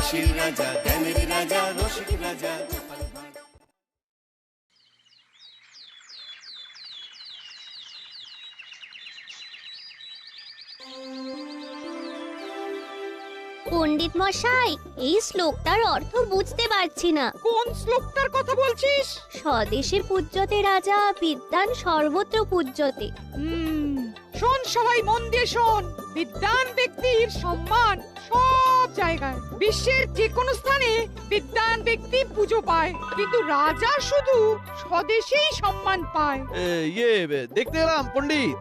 হাসির রাজা, জ্ঞানের রাজা, রসিক রাজা। পণ্ডিত মশাই, এই শ্লোকটার অর্থ বুঝতে পারছি না। কোন শ্লোকটার কথা বলছিস? স্বদেশে পূজ্যতে রাজা, বিদ্যান সর্বত্র পূজ্যতে। শোন, সবাই মন দিয়ে শোন। বিদ্বান ব্যক্তির সম্মান সব জায়গায়, বিশ্বের যে কোনো স্থানে বিদ্বান ব্যক্তি পুজো পায়, কিন্তু রাজা শুধু স্বদেশেই সম্মান পায়। দেখতে এলাম পণ্ডিত,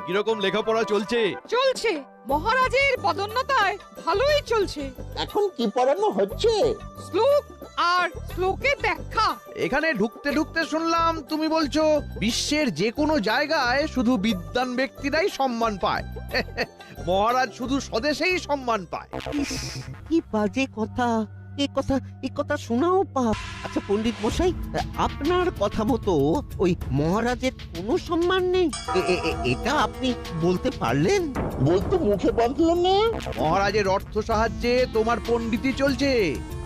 কিরকম লেখাপড়া চলছে? চলছে, মহারাজের পদোন্নতায় ভালোই চলছে। এখন কি পড়ানো হচ্ছে? শ্লোক আর শ্লোকের ব্যাখ্যা। এখানে ঢুকতে ঢুকতে শুনলাম তুমি বলছো বিশ্বের যে কোনো জায়গায় শুধু বিদ্বান ব্যক্তিরাই সম্মান পায়। মহারাজ শুধু স্বদেশেই সম্মান পায়। কি বাজে কথা! এ কথা শোনাও পাপ। আচ্ছা পণ্ডিত মশাই, আপনার কথা মতো ওই মহারাজের কোনো সম্মান নেই, এটা আপনি বলতে পারলেন? বলতে মুখে বাঁধলো না। মহারাজের অর্থ সাহায্যে তোমার পণ্ডিতই চলছে,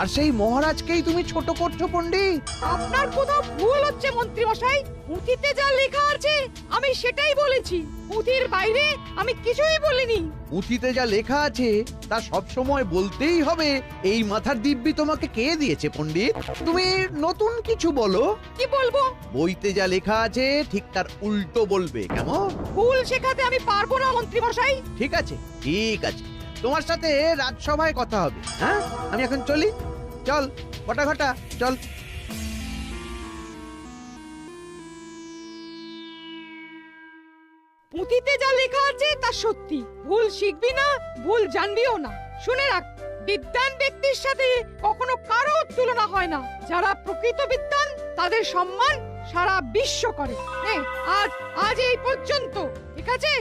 আর সেই মহারাজকেই তুমি ছোট করছো পণ্ডিত। আপনার কোথাও ভুল হচ্ছে মন্ত্রী মশাই। পুঁথিতে যা লেখা আছে আমি সেটাই বলেছি, পুঁথির বাইরে আমি কিছুই বলিনি। পুঁথিতে যা লেখা আছে তা সব সময় বলতেই হবে, এই মাথার দিব্যি তোমাকে কে দিয়েছে পণ্ডিত? তুমি নতুন কিছু বলো। কি বলবো? বইতে যা লেখা আছে ঠিক তার উল্টো বলবে, কেমন? ভুল শেখাতে আমি পারবো না মন্ত্রী মশাই। ঠিক আছে, ঠিক আছে, তোমার সাথে রাজসভায় কথা হবে। হ্যাঁ, আমি এখন চলি। চল ঘটা, চল। পুঁথিতে যা লেখা আছে তা সত্যি, ভুল শিখবি না, ভুল জানবিও না। শুনে রাখ, বিদ্বান ব্যক্তির সাথে কখনো কারো তুলনা হয় না। যারা প্রকৃত বিদ্বান তাদের সম্মান সারা বিশ্ব করে। আজ এই পর্যন্ত, ঠিক আছে?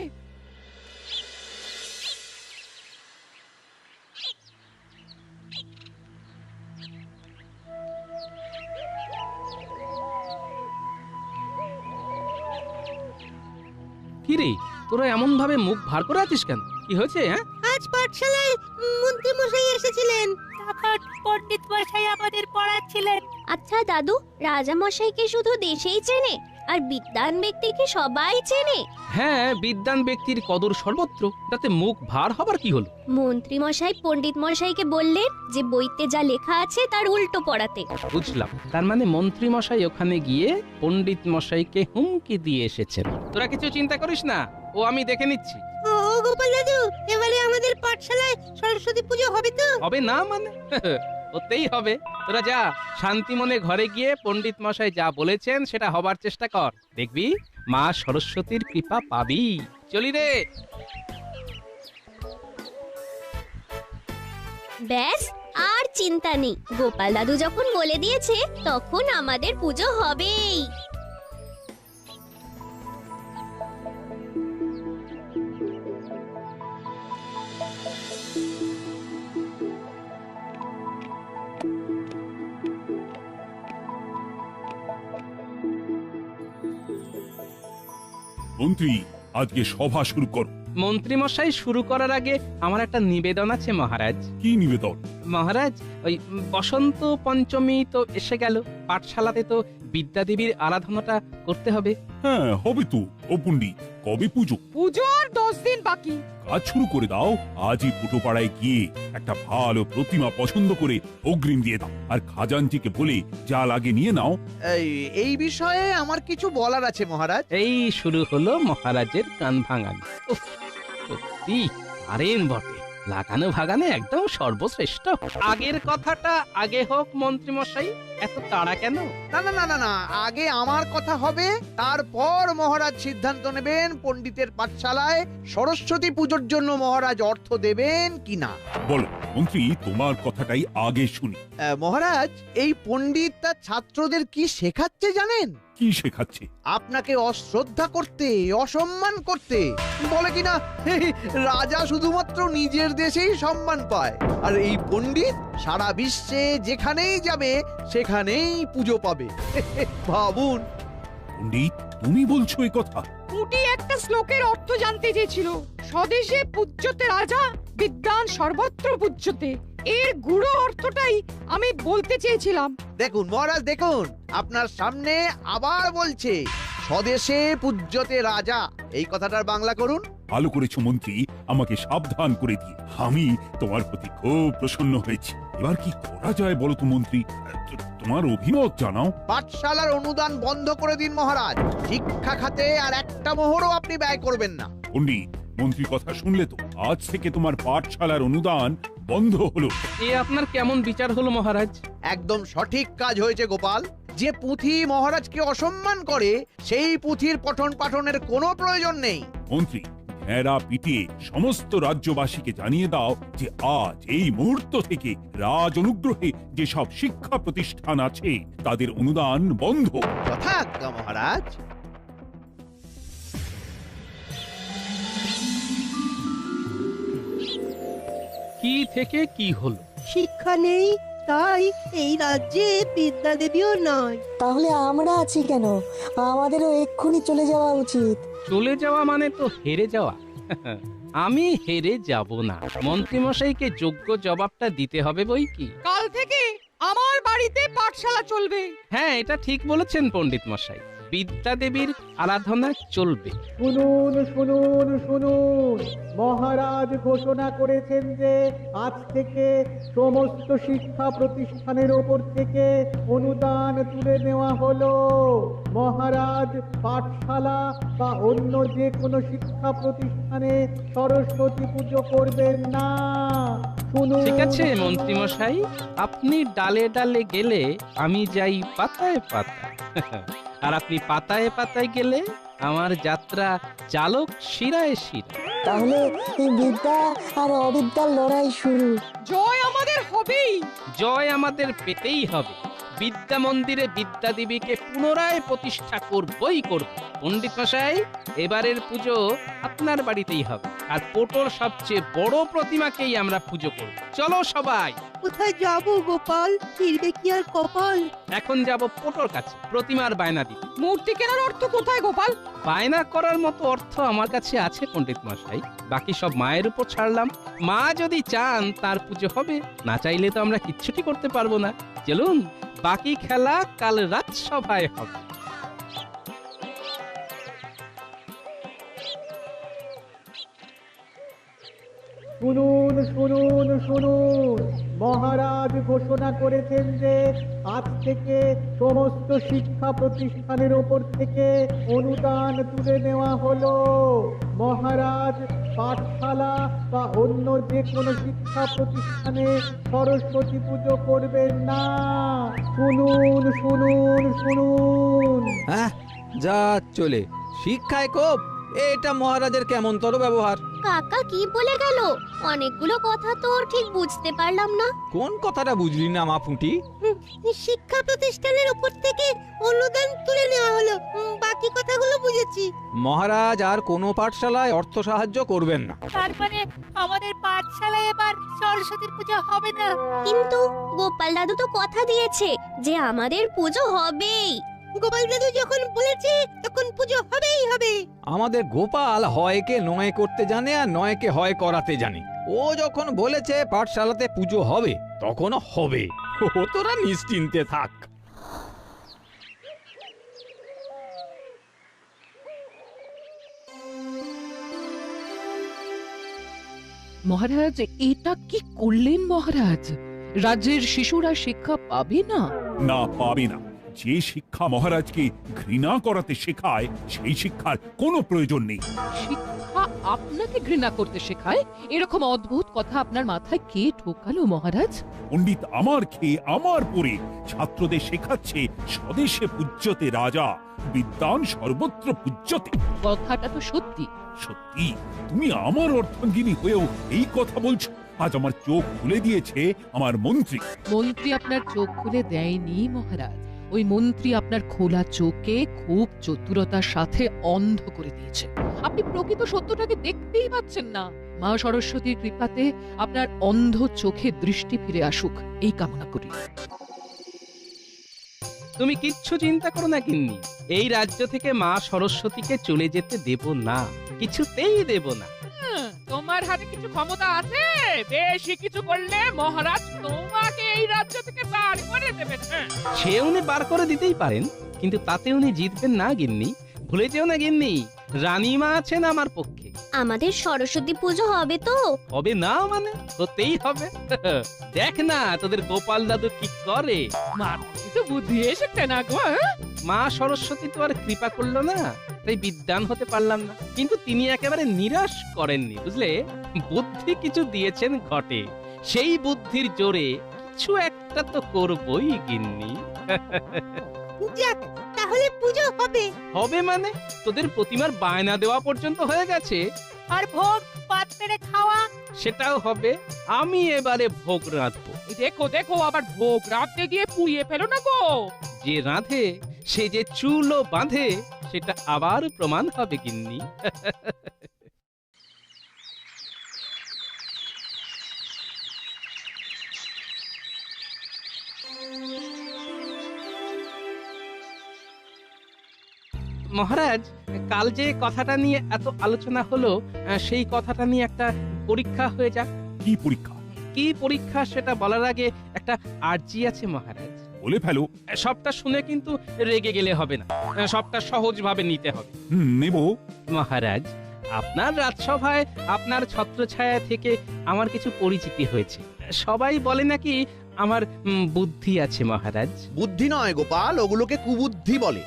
কি রে, তোরা এমন ভাবে মুখ ভার করে আছিস কেন? কি হয়েছে? আজ পাঠশালায় মন্ত্রী মশাই এসেছিলেন, তারপর পণ্ডিত মশাই আমাদের পড়াচ্ছিলেন। আচ্ছা দাদু, রাজা মশাইকে শুধু দেশেই চেনে, আর বিদ্বান ব্যক্তিকে সবাই চেনে? হ্যাঁ, বিদ্বান ব্যক্তির কদর সর্বত্র, তাতে মুখ ভার হবার কি হলো? মন্ত্রী মশাই পণ্ডিত মশাইকে বললেন যে বইতে যা লেখা আছে তার উল্টো পড়াতে। বুঝলাম, তার মানে মন্ত্রী মশাই ওখানে গিয়ে পণ্ডিত মশাইকে হুমকি দিয়ে এসেছেন। তোরা কিছু চিন্তা করিস না, ও আমি দেখে নিচ্ছি। ও গোপাল দাদু, এবারে আমাদের পাঠশালায় সরস্বতী পুজো হবে তো? হবে না মানে? হতেই হবে। তোরা যা, শান্তি মনে ঘরে গিয়ে পণ্ডিত মশাই যা বলেছেন সেটা হবার চেষ্টা কর, দেখবি মা সরস্বতীর কৃপা পাবি। চলি রে। ব্যাস, আর চিন্তা নেই। গোপাল দাদু যখন বলে দিয়েছে তখন আমাদের পুজো হবেই। মন্ত্রী, আজকে সভা শুরু করো। মন্ত্রী মশাই শুরু করার আগে আমার একটা নিবেদন আছে মহারাজ। কি নিবেদন? মহারাজ, ওই বসন্ত পঞ্চমী তো এসে গেল, পাঠশালাতে তো বিদ্যাদেবীর আরাধনাটা করতে হবে। হ্যাঁ, হবে তো। ও পণ্ডিত, কবে পুজো? পুজোর 10 দিন বাকি। কাজ শুরু করে দাও। আজই পুটোপাড়ায় গিয়ে একটা ভালো প্রতিমা পছন্দ করে অগ্রিম দিয়ে দাও, আর খাজানজিকে বলে যা লাগে নিয়ে নাও। এই বিষয়ে আমার কিছু বলার আছে মহারাজ। এই শুরু হলো মহারাজের কান ভাঙানি। উফ, সত্যি পারেন বটে, লাগানো ভাগানে একদম সর্বশ্রেষ্ঠ। আগের কথাটা আগে হোক মন্ত্রী মশাই, এত তাড়া কেন? না, আগে আমার কথা হবে, তারপর মহারাজ সিদ্ধান্ত নেবেন পণ্ডিতের পাঠশালায় সরস্বতী পুজোর জন্য মহারাজ অর্থ দেবেন কিনা। বলো মন্ত্রী, তোমার কথাটাই আগে শুনি। মহারাজ, এই পণ্ডিত তার ছাত্রদের কি শেখাচ্ছে জানেন? কি শেখাচ্ছে? আপনাকে অশ্রদ্ধা করতে, অসম্মান করতে। বলে কিনা রাজা শুধুমাত্র নিজের দেশেই সম্মান পায়, আর এই পণ্ডিত সারা বিশ্বে যেখানেই যাবে সেখানেই পুজো পাবে। ভাবুন। পণ্ডিত, তুমি বলছো এই কথা? পুঁটি একটা শ্লোকের অর্থ জানতে চেয়েছিল। স্বদেশে পূজ্যতে রাজা, বিদ্বান সর্বত্র পূজ্যতে। এর গুড়ো অর্থটাই আমি বলতে চেয়েছিলাম। দেখুন মহারাজ, দেখুন আপনার সামনে আবার বলছে স্বদেশে পূজ্যতে রাজা, এই কথাটার বাংলা করুন। ভালো করেছো মন্ত্রী, আমাকে সাবধান করে দিয়ে। আমি তোমার প্রতি খুব প্রসন্ন হয়েছি। এবার কি করা যায় বলো তো মন্ত্রী, তোমার অভিমত জানাও। পাঠশালার অনুদান বন্ধ করে দিন মহারাজ। শিক্ষা খাতে আর একটা মোহরও আপনি ব্যয় করবেন না। পণ্ডিত, মন্ত্রীর কথা শুনলে তো? আজ থেকে তোমার পাঠশালার অনুদান বন্ধ হলো। এ আপনার কেমন বিচার হলো মহারাজ? একদম সঠিক কাজ হয়েছে গোপাল। যে পুঁথি মহারাজকে অসম্মান করে সেই পুঁথির পঠন পাঠনের কোনো প্রয়োজন নেই। মন্ত্রী, ঘেরা পিটিয়ে সমস্ত রাজ্যবাসীকে জানিয়ে দাও যে আজ এই মুহূর্ত থেকে রাজ অনুগ্রহে যেসব শিক্ষা প্রতিষ্ঠান আছে তাদের অনুদান বন্ধ। যথাজ্ঞা মহারাজ। কি থেকে কি হলো? শিক্ষা নেই, তাই এই রাজ্যে বিদ্যা দেবীও নয়। তাহলে আমরা আছি কেন? আমাদেরও এক্ষুনি চলে যাওয়া উচিত। চলে যাওয়া মানে তো হেরে যাওয়া। আমি হেরে যাব না। মন্ত্রীমশাইকে যোগ্য জবাবটা দিতে হবে বই কি। কাল থেকে আমার বাড়িতে পাঠশালা চলবে। হ্যাঁ, এটা ঠিক বলেছেন পণ্ডিত মশাই। বিদ্যা দেবীর আরাধনা চলবে। শুনুন শুনুন শুনুন, মহারাজ ঘোষণা করেছেন যে আজ থেকে সমস্ত শিক্ষা প্রতিষ্ঠানের ওপর থেকে অনুদান তুলে নেওয়া হলো। মহারাজ পাঠশালা বা অন্য যে কোনো শিক্ষা প্রতিষ্ঠানে সরস্বতী পুজো করবেন না। শুনুন। ঠিক আছে মন্ত্রীমশাই, আপনি ডালে ডালে গেলে আমি যাই পাতায় পাতায়। আর আপনি পাতায় পাতায় গেলে আমার যাত্রা চালক শিরায় শিরা। তাহলে এই বিদ্যা আর অবিদ্যার লড়াই শুরু। জয় আমাদের হবেই। জয় আমাদের পেতেই হবে। বিদ্যা মন্দিরে বিদ্যা দেবীকে পুনরায় প্রতিষ্ঠা করবই করব। পণ্ডিত মশাই, এবারের পুজো আপনার বাড়িতেই হবে। আর পোটোর সবচেয়ে বড় প্রতিমাকেই আমরা পুজো করব। চলো সবাই। কোথায় যাব গোপাল? ফিরবে কি আর কপাল? এখন যাব পোটোর কাছে প্রতিমার বায়না দিতে। মূর্তি কেনার অর্থ কোথায় গোপাল? বায়না করার মতো অর্থ আমার কাছে আছে পণ্ডিত মশাই। বাকি সব মায়ের উপর ছাড়লাম। মা যদি চান তার পুজো হবে, না চাইলে তো আমরা কিচ্ছুটি করতে পারবো না। চলুন, বাকি খেলা কাল রাজসভায় হবে। শুনুন শুনুন শুনুন, মহারাজ ঘোষণা করেছেন যে আজ থেকে সমস্ত শিক্ষা প্রতিষ্ঠানের ওপর থেকে অনুদান তুলে নেওয়া হলো। মহারাজ পাঠশালা বা অন্য যে কোনো শিক্ষা প্রতিষ্ঠানে সরস্বতী পুজো করবেন না। শুনুন শুনুন শুনুন। হ্যাঁ, যা চলে শিক্ষায় কোপ, এটা মহারাজের কেমনতর ব্যবহার। কাকা কি বলে গেল? অনেকগুলো কথা তো ঠিক বুঝতে পারলাম না। কোন কথাটা বুঝলি না মাফুটি? শিক্ষা প্রতিষ্ঠানের উপর থেকে অনুদান তুলে নেওয়া হলো, বাকি কথাগুলো বুঝেছি। মহারাজ আর কোনো পাঠশালায় অর্থ সাহায্য করবেন না। তার মানে আমাদের পাঠশালায় এবার সরস্বতীর পূজা হবে না। কিন্তু গোপাল দাদু তো কথা দিয়েছে যে আমাদের পুজো হবেই। গোপাল দাদু যখন বলেছে তখন পুজো হবেই হবে। আমাদের গোপাল হয়কে নয় করতে জানে আর নয়কে হয় করাতে জানে। ও যখন বলেছে পাঠশালাতে পুজো হবে, তখনও হবে। ও তোরা নিশ্চিন্তে থাক। মহারাজ, এটা কি করলেন মহারাজ? রাজ্যের শিশুরা শিক্ষা পাবে না? না, পাবে না। যে শিক্ষা মহারাজকে ঘৃণা করাতে শেখায় সেই শিক্ষার কোনো প্রয়োজন নেই। শিক্ষা আপনাকে ঘৃণা করতে শেখায়? এরকম অদ্ভুত কথা আপনার মাথায় কে ঢোকালো মহারাজ? পণ্ডিত আমার খেয়ে আমার পরে ছাত্রদের শেখাচ্ছে স্বদেশে পূজ্যতে রাজা, বিদ্যান সর্বত্র পূজ্যতে। কথাটা তো সত্যি। সত্যি? তুমি আমার অর্ধাঙ্গিনী হয়েও এই কথা বলছো? আজ আমার চোখ খুলে দিয়েছে আমার মন্ত্রী। মন্ত্রী আপনার চোখ খুলে দেয়নি মহারাজ। ওই মন্ত্রী আপনার খোলা চোখে খুব চতুরতার সাথে অন্ধ করে দিয়েছে। আপনি প্রকৃত সত্যটাকে দেখতেই পাচ্ছেন না। মা সরস্বতীর কৃপাতে আপনার অন্ধ চোখে দৃষ্টি ফিরে আসুক, এই কামনা করি। তুমি কিচ্ছু চিন্তা করো না গিন্নি। এই রাজ্য থেকে মা সরস্বতীকে চলে যেতে দেব না, কিছুতেই দেব না। তোমার হাতে কিছু ক্ষমতা আছে? বেশি কিছু করলে মহারাজ তোমাকে এই রাজ্য থেকে বার করে দেবেন। সে উনি বার করে দিতেই পারেন, কিন্তু তাতে উনি জিতবেন না গিন্নি। ভুলে যেও না গিন্নি, রানীমা আছেন আমার পক্ষে। আমাদের সরস্বতী পুজো হবে তো? হবে না মানে হতেই হবে। দেখ না তোদের গোপাল দাদু কি করে। মার কিছু বুদ্ধি এসেছে না গো? মা সরস্বতী তো আর কৃপা করলো না, তাই বিদ্বান হতে পারলাম না। কিন্তু তিনি একেবারে নিরাশ করেননি, বুঝলে। বুদ্ধি কিছু দিয়েছেন ঘটে, সেই বুদ্ধির জোরে কিছু একটা তো করবই গিন্নি। যাক, তাহলে পুজো হবে। হবে মানে তোদের প্রতিমার বায়না দেওয়া পর্যন্ত হয়ে গেছে। আর ভোগ পাত পেরে খাওয়া? সেটাও হবে। আমি এবারে ভোগ রাঁধবো। দেখো দেখো, আবার ভোগ রাঁধতে গিয়ে পুড়িয়ে ফেলো না গো। যে রাঁধে সে যে চুলও বাঁধে, সেটা আবার প্রমাণ হবে গিন্নি। মহারাজ, কাল যে কথাটা নিয়ে এত আলোচনা হলো, সেই কথাটা নিয়ে একটা পরীক্ষা হয়ে যাক। কি পরীক্ষা? কি পরীক্ষা সেটা বলার আগে একটা আর্জি আছে মহারাজ। বলে ফেলো। সবটা শুনে কিন্তু রেগে গেলে হবে না, সবটা সহজভাবে নিতে হবে। নেব। মহারাজ, আপনার রাজসভায় আপনার ছত্রছায়া থেকে আমার কিছু পরিচিতি হয়েছে। সবাই বলে নাকি আমার বুদ্ধি আছে মহারাজ। বুদ্ধি নয় গোপাল, ওগুলোকে কুবুদ্ধি বলে।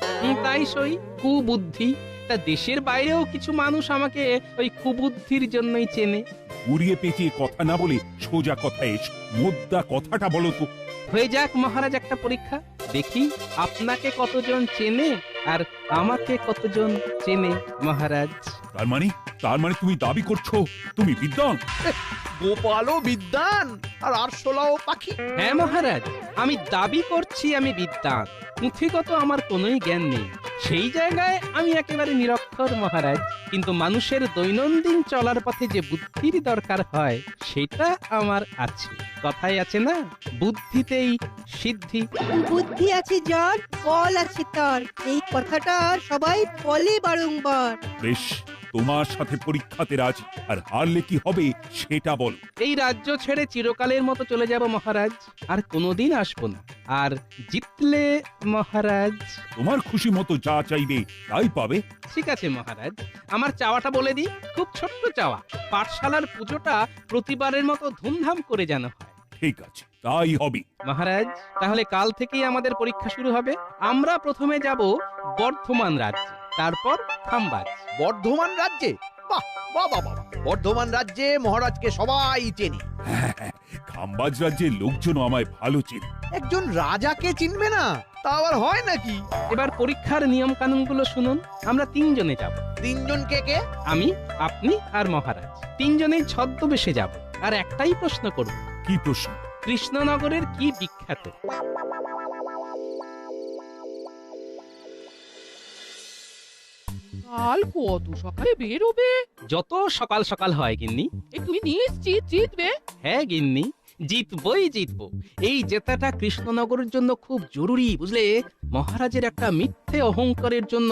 তাই সই, কুবুদ্ধি। তা দেশের বাইরেও কিছু মানুষ আমাকে ওই কুবুদ্ধির জন্যই চেনে। উড়িয়ে পেঁচিয়ে কথা না বলে সোজা কথা এসো। মোদ্দা কথাটা বলো তো। হয়ে যাক মহারাজ একটা পরীক্ষা, দেখি আপনাকে কতজন চেনে আর আমাকে কতজন চেনে মহারাজ। তার মানে তুমি দাবি করছো তুমি বিদ্বান? গোপালও বিদ্বান আর আরশোলাও পাখি। হ্যাঁ মহারাজ, আমি দাবি করছি আমি বিদ্বান, পুঁথিগত আমার কোনোই জ্ঞান নেই। সেই জায়গায় আমি একেবারে নিরক্ষর মহারাজ, কিন্তু মানুষের দৈনন্দিন চলার পথে যে বুদ্ধির দরকার হয় সেটা আমার আছে। কথায় আছে না, বুদ্ধিতেই সিদ্ধি। বুদ্ধি আছে যার, বল আছে তার, এই কথাটা সবাই বলে বারংবার। বেশ, তোমার সাথে পরীক্ষাতে রাজি। আর হারলে কি হবে সেটা বলো। এই রাজ্য ছেড়ে চিরকালের মতো চলে যাব মহারাজ, আর কোনোদিন আসবো না। আর জিতলে মহারাজ তোমার খুশি মতো যা চাইবে তাই পাবে। ঠিক আছে মহারাজ, আমার চাওয়াটা বলে দিই, খুব ছোট্ট চাওয়া। পাঠশালার পুজোটা প্রতিবারের মতো ধুমধাম করে যেন হয়। ঠিক আছে, তাই হবে মহারাজ। তাহলে কাল থেকেই আমাদের পরীক্ষা শুরু হবে। আমরা প্রথমে যাব বর্ধমান রাজ্যে, তারপর খাম্বাজ। বর্ধমান রাজ্যে? বাহ বাহ বাহ! বর্ধমান রাজ্যে মহারাজকে সবাই চেনে। খাম্বাজ রাজ্যের লোকজনও আমায় ভালো চেনে। একজন রাজাকে চিনবে না, তা আবার হয় নাকি? এবার পরীক্ষার নিয়ম কানুনগুলো শুনুন। আমরা তিনজনে যাব। তিনজন কে কে? আমি, আপনি আর মহারাজ। তিনজনেই ছদ্মবেশে যাব, আর একটাই প্রশ্ন করব। কি প্রশ্ন? কৃষ্ণনগরের কি বিখ্যাত? কাল কত সকালে বেরোবে? যত সকাল সকাল হয় গিন্নি। তুমি নিশ্চিত জিতবে? হ্যাঁ গিন্নি, জিতবই জিতবো। এই জেতাটা কৃষ্ণনগরের জন্য খুব জরুরি, বুঝলে। মহারাজের একটা মিথ্যে অহংকারের জন্য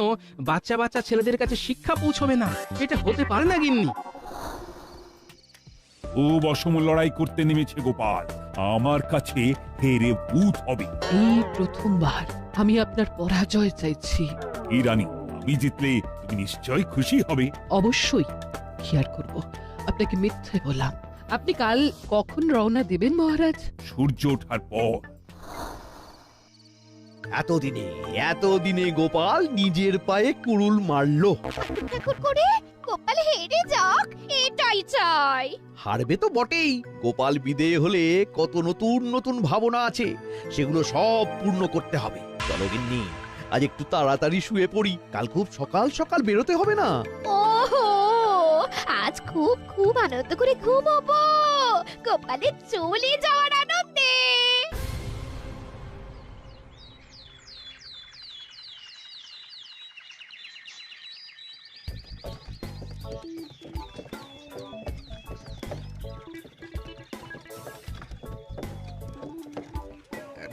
বাচ্চা বাচ্চা ছেলেদের কাছে শিক্ষা পৌঁছবে না। এটা হতে পারে না গিন্নি। খুব অসম লড়াই করতে নেমেছে গোপাল, আমার কাছে হেরে ভূত হবে। এই প্রথমবার আমি আপনার পরাজয় চাইছি। এই রানী, আমি জিতলে তুমি নিশ্চয় খুশি হবে। অবশ্যই। কি আর করব, আপনাকে মিথ্যে বললাম। আপনি কাল কখন রওনা দেবেন মহারাজ? সূর্য ওঠার পর। এতদিনে গোপাল নিজের পায়ে কুড়ুল মারলো। ঠাকুর করে গোপাল হেরে যাক, এটাই চাই। হারবে তো বটেই। গোপাল বিদেয় হলে কত নতুন নতুন ভাবনা আছে, সেগুলো সব পূর্ণ করতে হবে। চলো গিন্নি, আজ একটু তাড়াতাড়ি শুয়ে পড়ি, কাল খুব সকাল সকাল বেরোতে হবে না? ওহো, আজ খুব খুব আনন্দ করে ঘুমাবো, গোপালের চলে যাওয়ার আনন্দে।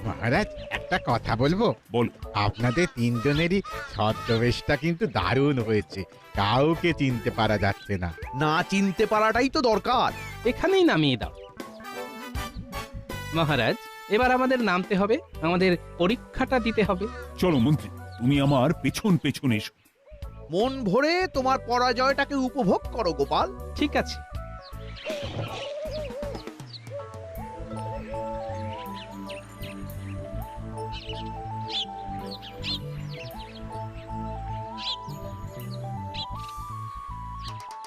মহারাজ, একটা একটা কথা বলবো? বল। আপনাদের তিনজনেরই ছদ্মবেশটা কিন্তু দারুণ হয়েছে, কাউকে চিনতে পারা যাচ্ছে না। না চিনতে পারাটাই তো দরকার। এখানেই নামিয়ে দাও। মহারাজ, এবার আমাদের নামতে হবে, আমাদের পরীক্ষাটা দিতে হবে। চলো মন্ত্রী, তুমি আমার পেছন পেছন এসো। মন ভরে তোমার পরাজয়টাকে উপভোগ করো গোপাল। ঠিক আছে।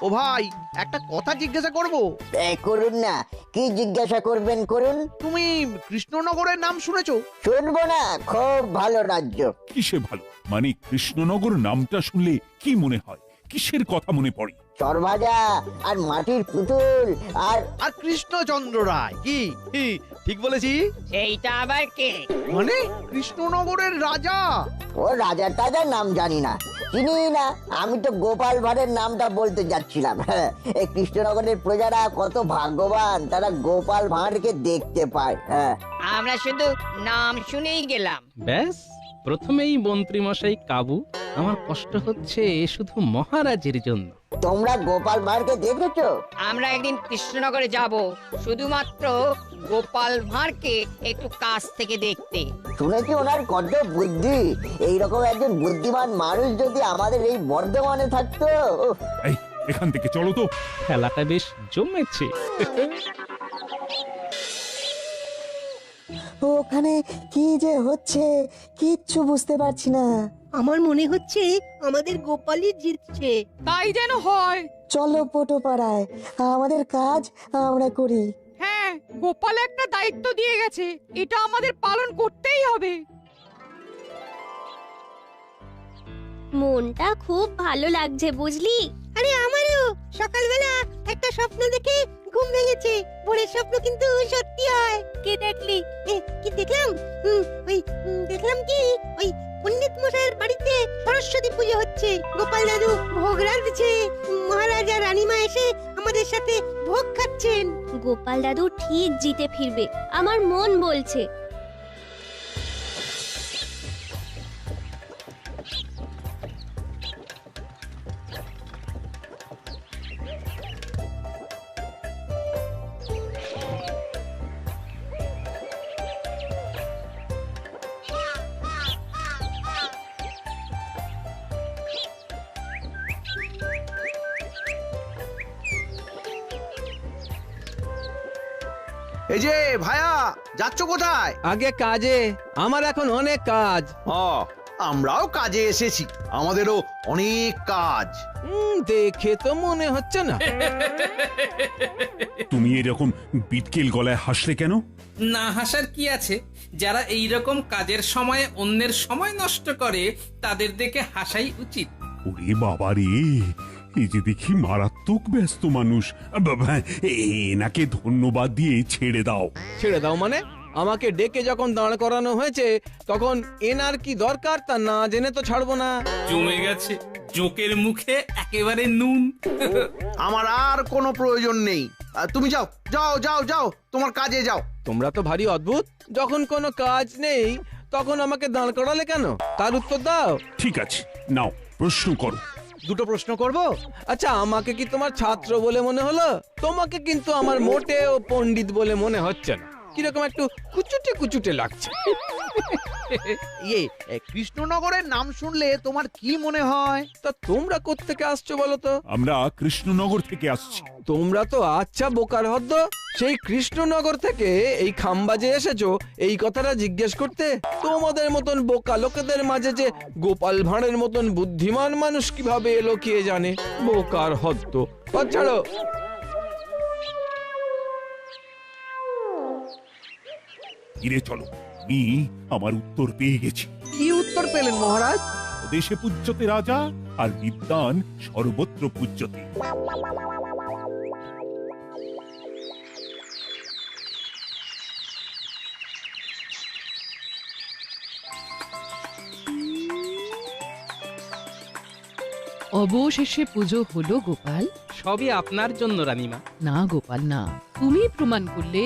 ও ভাই, একটা কথা জিজ্ঞাসা করব। করুন না, কি জিজ্ঞাসা করবেন করুন। তুমি কৃষ্ণনগরের নাম শুনেছো? শুনবো না, খুব ভালো রাজ্য। কিসে ভালো? মানে কৃষ্ণনগর নামটা শুনলে কি মনে হয়? কিসের কথা মনে পড়ে? চরভাজা আর মাটির পুতুল আর কৃষ্ণচন্দ্র রায়। কি ঠিক বলেছি? এইটা আবার কে? মানে কৃষ্ণনগরের রাজা। ও রাজা টাজা নাম জানি না, চিনি না। আমি তো গোপাল ভাঁড়ের নামটা বলতে যাচ্ছিলাম। এই কৃষ্ণনগরের প্রজারা কত ভাগ্যবান, তারা গোপাল ভাঁড়কে দেখতে পায়। আমরা শুধু নাম শুনেই গেলাম। ব্যাস, প্রথমেই মন্ত্রী মশাই কাবু। আমার কষ্ট হচ্ছে শুধু মহারাজের জন্য। তোমরা গোপাল ভাঁড়কে দেখেছো? আমরা একদিন কৃষ্ণনগরে যাব শুধুমাত্র গোপাল ভাঁড়কে একটু কাছ থেকে দেখতে। শুনেছি ওনার কত বুদ্ধি। এইরকম একজন বুদ্ধিমান মানুষ যদি আমাদের এই বর্ধমানে থাকতো। এই, এখান থেকে চলো তো। খেলাটা বেশ জমেছে। ওখানে কি যে হচ্ছে কিচ্ছু বুঝতে পারছি না। আমার মনে হচ্ছে আমাদের গোপালই জিতছে। তাই যেন হয়। চলো পোটো পাড়ায়, আমাদের কাজ আমরা করি। হ্যাঁ, গোপাল একটা দায়িত্ব দিয়ে গেছে, এটা আমাদের পালন করতেই হবে। মনটা খুব ভালো লাগছে বুঝলি। আরে আমারও সকালবেলা একটা স্বপ্ন দেখে ঘুম ভেঙেছে। ভোরের স্বপ্ন কিন্তু সত্যি হয়। কে দেখলি? কি দেখলাম? দেখলাম কি ওই পণ্ডিত মশাইয়ের বাড়িতে সরস্বতী পুজো হচ্ছে। গোপাল দাদু ভোগ রাঁধছে, মহারাজা রানীমা এসে আমাদের সাথে ভোগ খাচ্ছেন। গোপাল দাদু ঠিক জিতে ফিরবে, আমার মন বলছে। এই যে ভায়া, যাচ্ছ কোথায়? আগে কাজে, আমার এখন অনেক কাজ। আমরাও কাজে এসেছি, আমাদেরও অনেক কাজ। দেখে তো মনে হচ্ছে না। তুমি এরকম বিটকেল গলায় হাসলে কেন? না হাসার কি আছে? যারা এই রকম কাজের সময় অন্যের সময় নষ্ট করে তাদের দেখে হাসাই উচিত। ওরে বাবা রে, এই যে দেখি মারাত্মক ব্যস্ত মানুষ। এনাকে ধন্যবাদ দিয়ে ছেড়ে দাও। ছেড়ে দাও মানে? আমাকে ডেকে যখন দাঁড় করানো হয়েছে তখন এনার কি দরকার তা না জেনে তো ছাড়বো না। জমে গেছে জোকের মুখে একেবারে নুন। আমার আর কোনো প্রয়োজন নেই, তুমি যাও যাও যাও যাও, তোমার কাজে যাও। তোমরা তো ভারী অদ্ভুত, যখন কোনো কাজ নেই তখন আমাকে দাঁড় করালে কেন? তার উত্তর দাও। ঠিক আছে, নাও প্রশ্ন করো। দুটো প্রশ্ন করব? আচ্ছা, আমাকে কি তোমার ছাত্র বলে মনে হলো? তোমাকে কিন্তু আমার মোটেও পণ্ডিত বলে মনে হচ্ছে না, কিরকম একটু কুচুটে কুচুটে লাগছে। কৃষ্ণনগরের নাম শুনলে তোমার কি মনে হয়? তা তোমরা কোত্থেকে আসছো বলো তো? আমরা কৃষ্ণনগর থেকে আসছি। তোমরা তো আচ্ছা বোকার হদ্দ, সেই কৃষ্ণনগর থেকে এই খাম্বাজে এসেছো এই কথাটা জিজ্ঞেস করতে? তোমাদের মতন বোকা লোকেদের মাঝে যে গোপাল ভাঁড়ের মতন বুদ্ধিমান মানুষ কিভাবে এলো কে জানে। বোকার হদ্দ। ছাড়ো। ফিরে চলো, আমি আমার উত্তর পেয়ে গেছি। কি উত্তর পেলেন মহারাজ? দেশে পূজ্যতে রাজা আর বিদ্বান সর্বত্র পূজ্যতে। অবশেষে পুজো হলো গোপাল। সবই আপনার জন্য রানীমা। না গোপাল না, তুমি প্রমাণ করলে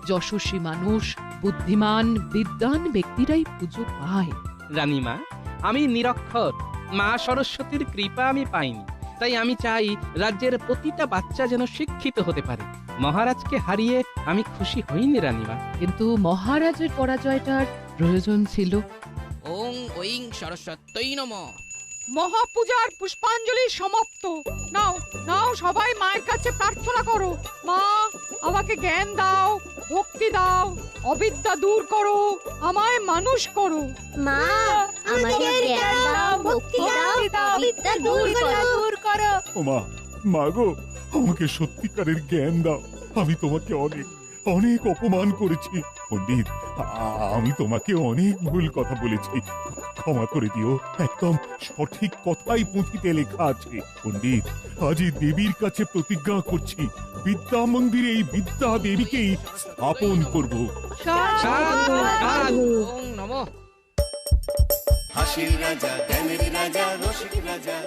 যশস্বী মানুষ বুদ্ধিমান বিদ্বান ব্যক্তিরাই পুজো পায়। রানীমা, আমি নিরক্ষর, মা সরস্বতীর কৃপা আমি পাইনি। তাই আমি চাই রাজ্যের প্রতিটা বাচ্চা যেন শিক্ষিত হতে পারে। মহারাজকে হারিয়ে আমি খুশি হইনি রানীমা। কিন্তু মহারাজের পরাজয়টার প্রয়োজন ছিল। ওং ওইং সরস্বত্যই নমঃ। মহাপূজার পুষ্পাঞ্জলি সমাপ্ত। নাও নাও, সবাই মায়ের কাছে প্রার্থনা করো। মা, আমাকে জ্ঞান দাও, ভক্তি দাও, অবিদ্যা দূর করো, আমায় মানুষ করো। মা, আমাকে জ্ঞান দাও, ভক্তি দাও, অবিদ্যা দূর করো। ও মা, মা গো, আমাকে সত্যিকারের জ্ঞান দাও। আমি তোমাকে অনেক অনেক অপমান করেছি পণ্ডিত। আমি তোমাকে অনেক ভুল কথা বলেছি, ক্ষমা করে দিও। একদম সঠিক কথাই পুঁথিতে লেখা আছে পণ্ডিত। আজই দেবীর কাছে প্রতিজ্ঞা করছি, বিদ্যা মন্দিরে এই বিদ্যা দেবীকেই স্থাপন করব। ওং নমঃ। হাসির রাজা জ্ঞানের রাজা রসিক রাজা